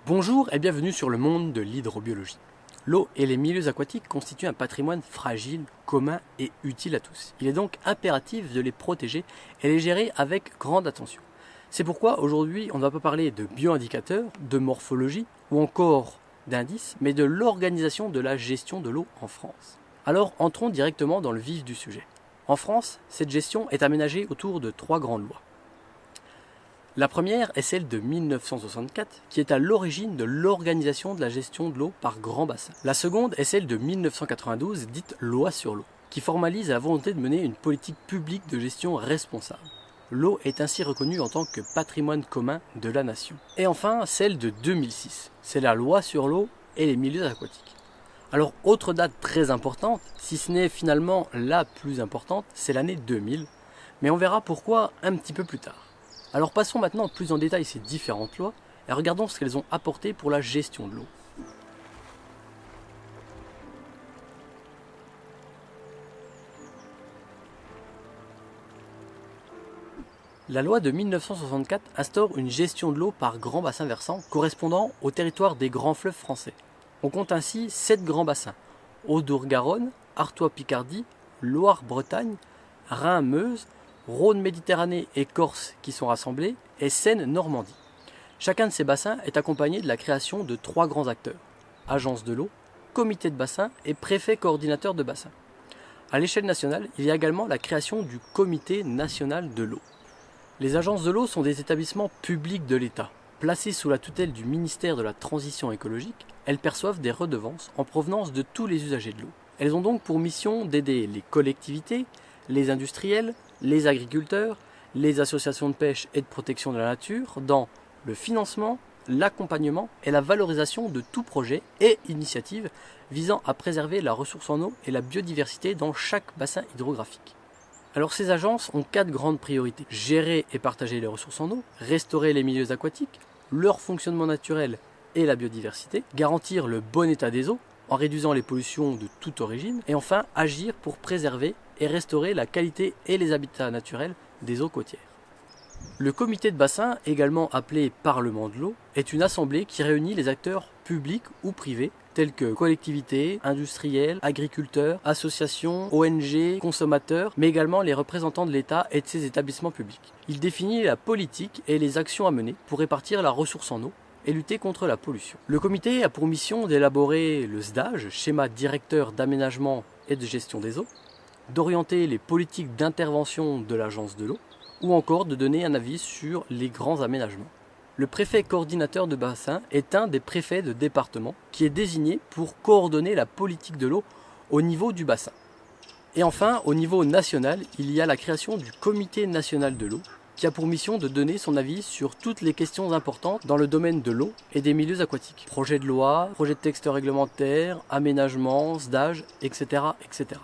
Bonjour et bienvenue sur le monde de l'hydrobiologie. L'eau et les milieux aquatiques constituent un patrimoine fragile, commun et utile à tous. Il est donc impératif de les protéger et les gérer avec grande attention. C'est pourquoi aujourd'hui on ne va pas parler de bioindicateurs, de morphologie ou encore d'indices, mais de l'organisation de la gestion de l'eau en France. Alors entrons directement dans le vif du sujet. En France, cette gestion est aménagée autour de trois grandes lois. La première est celle de 1964, qui est à l'origine de l'organisation de la gestion de l'eau par grands bassins. La seconde est celle de 1992, dite Loi sur l'eau, qui formalise la volonté de mener une politique publique de gestion responsable. L'eau est ainsi reconnue en tant que patrimoine commun de la nation. Et enfin, celle de 2006, c'est la Loi sur l'eau et les milieux aquatiques. Alors, autre date très importante, si ce n'est finalement la plus importante, c'est l'année 2000, mais on verra pourquoi un petit peu plus tard. Alors passons maintenant plus en détail ces différentes lois et regardons ce qu'elles ont apporté pour la gestion de l'eau. La loi de 1964 instaure une gestion de l'eau par grands bassins versants correspondant au territoire des grands fleuves français. On compte ainsi 7 grands bassins: Audour-Garonne, Artois-Picardie, Loire-Bretagne, Rhin-Meuse, Rhône-Méditerranée et Corse qui sont rassemblés, et Seine-Normandie. Chacun de ces bassins est accompagné de la création de 3 grands acteurs: agence de l'eau, comité de bassin et préfet coordinateur de bassin. À l'échelle nationale, il y a également la création du comité national de l'eau. Les agences de l'eau sont des établissements publics de l'État. Placées sous la tutelle du ministère de la Transition écologique, elles perçoivent des redevances en provenance de tous les usagers de l'eau. Elles ont donc pour mission d'aider les collectivités, les industriels, les agriculteurs, les associations de pêche et de protection de la nature dans le financement, l'accompagnement et la valorisation de tout projet et initiative visant à préserver la ressource en eau et la biodiversité dans chaque bassin hydrographique. Alors ces agences ont 4 grandes priorités: gérer et partager les ressources en eau, restaurer les milieux aquatiques, leur fonctionnement naturel et la biodiversité, garantir le bon état des eaux en réduisant les pollutions de toute origine, et enfin agir pour préserver et restaurer la qualité et les habitats naturels des eaux côtières. Le comité de bassin, également appelé Parlement de l'eau, est une assemblée qui réunit les acteurs publics ou privés tels que collectivités, industriels, agriculteurs, associations, ONG, consommateurs, mais également les représentants de l'État et de ses établissements publics. Il définit la politique et les actions à mener pour répartir la ressource en eau et lutter contre la pollution. Le comité a pour mission d'élaborer le SDAGE, schéma directeur d'aménagement et de gestion des eaux, d'orienter les politiques d'intervention de l'agence de l'eau, ou encore de donner un avis sur les grands aménagements. Le préfet coordinateur de bassin est un des préfets de département qui est désigné pour coordonner la politique de l'eau au niveau du bassin. Et enfin, au niveau national, il y a la création du comité national de l'eau, qui a pour mission de donner son avis sur toutes les questions importantes dans le domaine de l'eau et des milieux aquatiques. Projet de loi, projet de texte réglementaire, aménagement, SDAGE, etc., etc.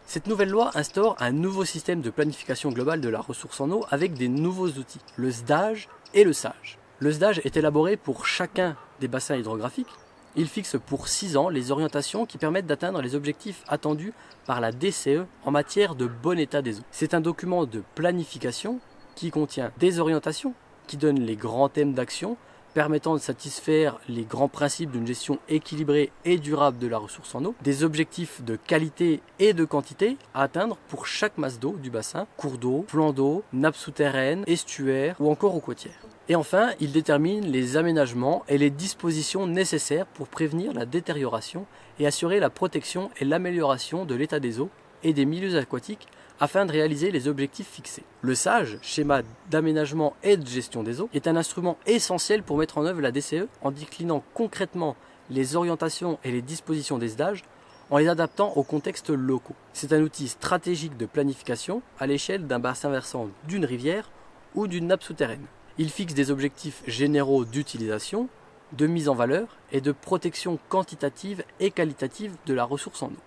Cette nouvelle loi instaure un nouveau système de planification globale de la ressource en eau avec des nouveaux outils, le SDAGE et le SAGE. Le SDAGE est élaboré pour chacun des bassins hydrographiques. Il fixe pour 6 ans les orientations qui permettent d'atteindre les objectifs attendus par la DCE en matière de bon état des eaux. C'est un document de planification qui contient des orientations, qui donnent les grands thèmes d'action, permettant de satisfaire les grands principes d'une gestion équilibrée et durable de la ressource en eau, des objectifs de qualité et de quantité à atteindre pour chaque masse d'eau du bassin, cours d'eau, flanc d'eau, nappes souterraines, estuaires ou encore aux côtières. Et enfin, il détermine les aménagements et les dispositions nécessaires pour prévenir la détérioration et assurer la protection et l'amélioration de l'état des eaux et des milieux aquatiques afin de réaliser les objectifs fixés. Le SAGE, schéma d'aménagement et de gestion des eaux, est un instrument essentiel pour mettre en œuvre la DCE en déclinant concrètement les orientations et les dispositions des SDAGE en les adaptant aux contextes locaux. C'est un outil stratégique de planification à l'échelle d'un bassin versant d'une rivière ou d'une nappe souterraine. Il fixe des objectifs généraux d'utilisation, de mise en valeur et de protection quantitative et qualitative de la ressource en eau.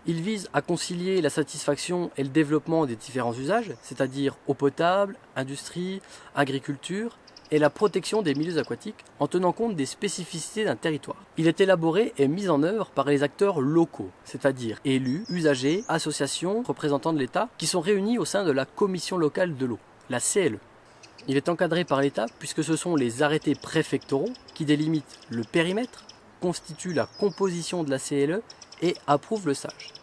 Il vise à concilier la satisfaction et le développement des différents usages, c'est-à-dire eau potable, industrie, agriculture, est la protection des milieux aquatiques en tenant compte des spécificités d'un territoire. Il est élaboré et mis en œuvre par les acteurs locaux, c'est-à-dire élus, usagers, associations, représentants de l'État, qui sont réunis au sein de la Commission locale de l'eau, la CLE. Il est encadré par l'État puisque ce sont les arrêtés préfectoraux qui délimitent le périmètre, constituent la composition de la CLE et approuvent le SAGE.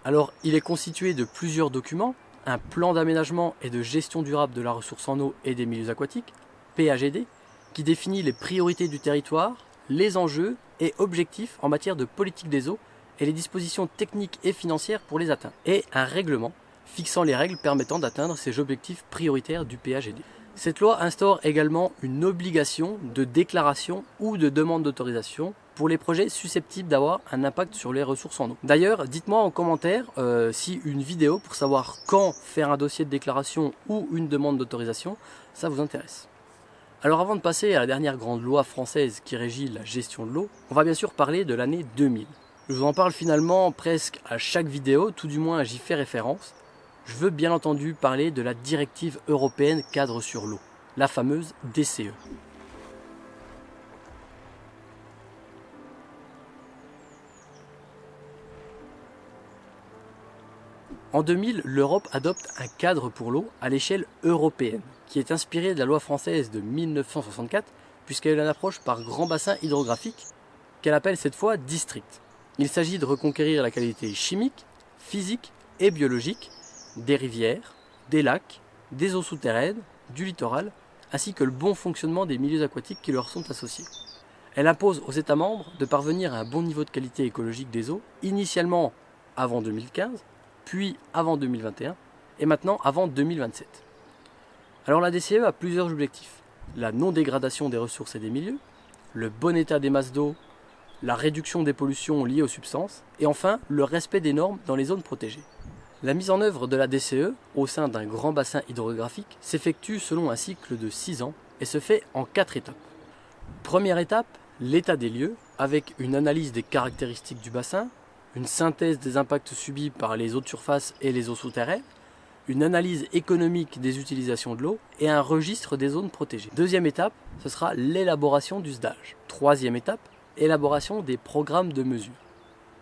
Alors, il est constitué de plusieurs documents, un plan d'aménagement et de gestion durable de la ressource en eau et des milieux aquatiques, PAGD, qui définit les priorités du territoire, les enjeux et objectifs en matière de politique des eaux et les dispositions techniques et financières pour les atteindre, et un règlement fixant les règles permettant d'atteindre ces objectifs prioritaires du PAGD. Cette loi instaure également une obligation de déclaration ou de demande d'autorisation pour les projets susceptibles d'avoir un impact sur les ressources en eau. D'ailleurs, dites-moi en commentaire si une vidéo pour savoir quand faire un dossier de déclaration ou une demande d'autorisation, ça vous intéresse. Alors avant de passer à la dernière grande loi française qui régit la gestion de l'eau, on va bien sûr parler de l'année 2000. Je vous en parle finalement presque à chaque vidéo, tout du moins j'y fais référence. Je veux bien entendu parler de la directive européenne cadre sur l'eau, la fameuse DCE. En 2000, l'Europe adopte un cadre pour l'eau à l'échelle européenne, qui est inspiré de la loi française de 1964, puisqu'elle a une approche par grand bassin hydrographique, qu'elle appelle cette fois district. Il s'agit de reconquérir la qualité chimique, physique et biologique des rivières, des lacs, des eaux souterraines, du littoral, ainsi que le bon fonctionnement des milieux aquatiques qui leur sont associés. Elle impose aux États membres de parvenir à un bon niveau de qualité écologique des eaux, initialement avant 2015, puis avant 2021, et maintenant avant 2027. Alors la DCE a plusieurs objectifs. La non-dégradation des ressources et des milieux, le bon état des masses d'eau, la réduction des pollutions liées aux substances, et enfin le respect des normes dans les zones protégées. La mise en œuvre de la DCE au sein d'un grand bassin hydrographique s'effectue selon un cycle de 6 ans et se fait en 4 étapes. Première étape, l'état des lieux, avec une analyse des caractéristiques du bassin, une synthèse des impacts subis par les eaux de surface et les eaux souterraines, une analyse économique des utilisations de l'eau et un registre des zones protégées. Deuxième étape, ce sera l'élaboration du SDAGE. Troisième étape, élaboration des programmes de mesure,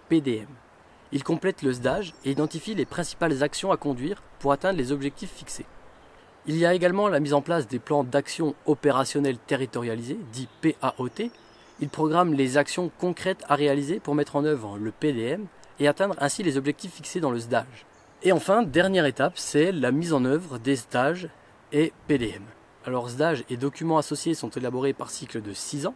PDM. Il complète le SDAGE et identifie les principales actions à conduire pour atteindre les objectifs fixés. Il y a également la mise en place des plans d'action opérationnels territorialisés, dits PAOT. Il programme les actions concrètes à réaliser pour mettre en œuvre le PDM et atteindre ainsi les objectifs fixés dans le SDAGE. Et enfin, dernière étape, c'est la mise en œuvre des SDAGE et PDM. Alors SDAGE et documents associés sont élaborés par cycle de 6 ans.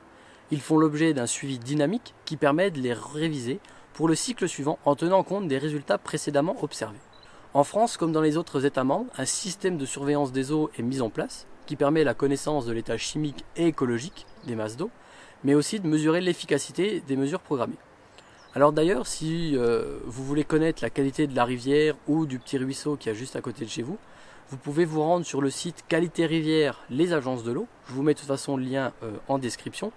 Ils font l'objet d'un suivi dynamique qui permet de les réviser pour le cycle suivant en tenant compte des résultats précédemment observés. En France, comme dans les autres États membres, un système de surveillance des eaux est mis en place qui permet la connaissance de l'état chimique et écologique des masses d'eau, mais aussi de mesurer l'efficacité des mesures programmées. Alors d'ailleurs, si vous voulez connaître la qualité de la rivière ou du petit ruisseau qui est juste à côté de chez vous, vous pouvez vous rendre sur le site Qualité Rivière, les agences de l'eau. Je vous mets de toute façon le lien en description,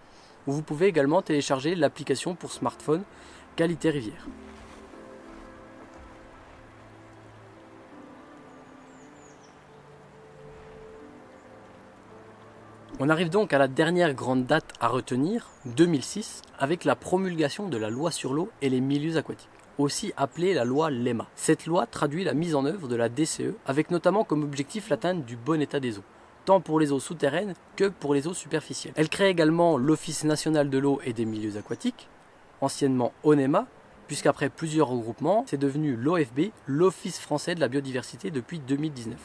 où vous pouvez également télécharger l'application pour smartphone Qualité Rivière. On arrive donc à la dernière grande date à retenir, 2006, avec la promulgation de la loi sur l'eau et les milieux aquatiques, aussi appelée la loi LEMA. Cette loi traduit la mise en œuvre de la DCE, avec notamment comme objectif l'atteinte du bon état des eaux, tant pour les eaux souterraines que pour les eaux superficielles. Elle crée également l'Office national de l'eau et des milieux aquatiques, anciennement ONEMA, puisqu'après plusieurs regroupements, c'est devenu l'OFB, l'Office français de la biodiversité depuis 2019.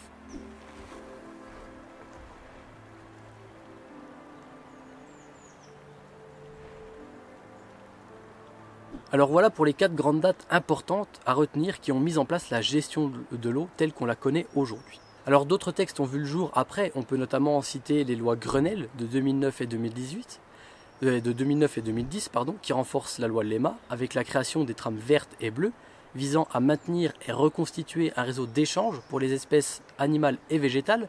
Alors voilà pour les 4 grandes dates importantes à retenir qui ont mis en place la gestion de l'eau telle qu'on la connaît aujourd'hui. Alors d'autres textes ont vu le jour après, on peut notamment citer les lois Grenelle de 2009 et 2010, qui renforcent la loi LEMA avec la création des trames vertes et bleues visant à maintenir et reconstituer un réseau d'échange pour les espèces animales et végétales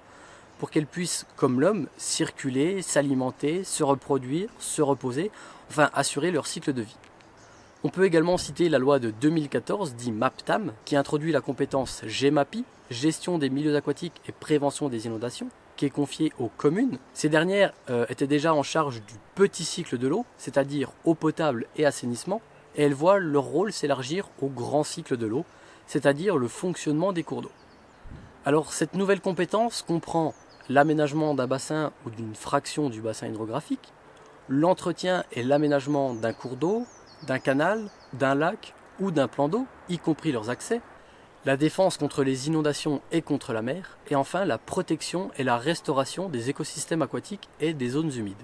pour qu'elles puissent, comme l'homme, circuler, s'alimenter, se reproduire, se reposer, enfin assurer leur cycle de vie. On peut également citer la loi de 2014, dit MAPTAM, qui introduit la compétence GEMAPI, gestion des milieux aquatiques et prévention des inondations, qui est confiée aux communes. Ces dernières étaient déjà en charge du petit cycle de l'eau, c'est-à-dire eau potable et assainissement, et elles voient leur rôle s'élargir au grand cycle de l'eau, c'est-à-dire le fonctionnement des cours d'eau. Alors cette nouvelle compétence comprend l'aménagement d'un bassin ou d'une fraction du bassin hydrographique, l'entretien et l'aménagement d'un cours d'eau, d'un canal, d'un lac ou d'un plan d'eau, y compris leurs accès, la défense contre les inondations et contre la mer, et enfin la protection et la restauration des écosystèmes aquatiques et des zones humides.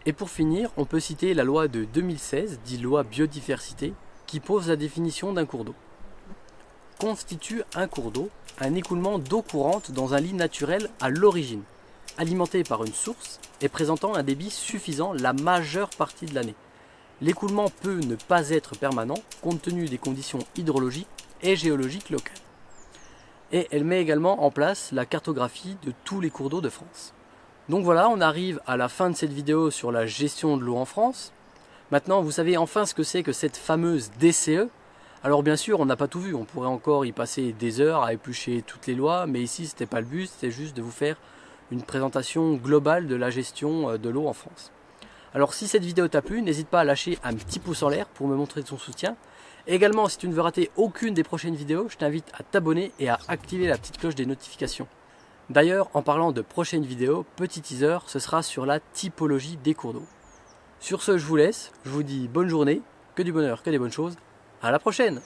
Et pour finir, on peut citer la loi de 2016, dite loi biodiversité, qui pose la définition d'un cours d'eau. Constitue un cours d'eau un écoulement d'eau courante dans un lit naturel à l'origine, alimenté par une source et présentant un débit suffisant la majeure partie de l'année. L'écoulement peut ne pas être permanent compte tenu des conditions hydrologiques et géologiques locales. Et elle met également en place la cartographie de tous les cours d'eau de France. Donc voilà, on arrive à la fin de cette vidéo sur la gestion de l'eau en France. Maintenant, vous savez enfin ce que c'est que cette fameuse DCE. Alors bien sûr, on n'a pas tout vu, on pourrait encore y passer des heures à éplucher toutes les lois, mais ici c'était pas le but, c'était juste de vous faire une présentation globale de la gestion de l'eau en France. Alors si cette vidéo t'a plu, n'hésite pas à lâcher un petit pouce en l'air pour me montrer ton soutien. Également, si tu ne veux rater aucune des prochaines vidéos, je t'invite à t'abonner et à activer la petite cloche des notifications. D'ailleurs, en parlant de prochaines vidéos, petit teaser, ce sera sur la typologie des cours d'eau. Sur ce, je vous laisse, je vous dis bonne journée, que du bonheur, que des bonnes choses. À la prochaine!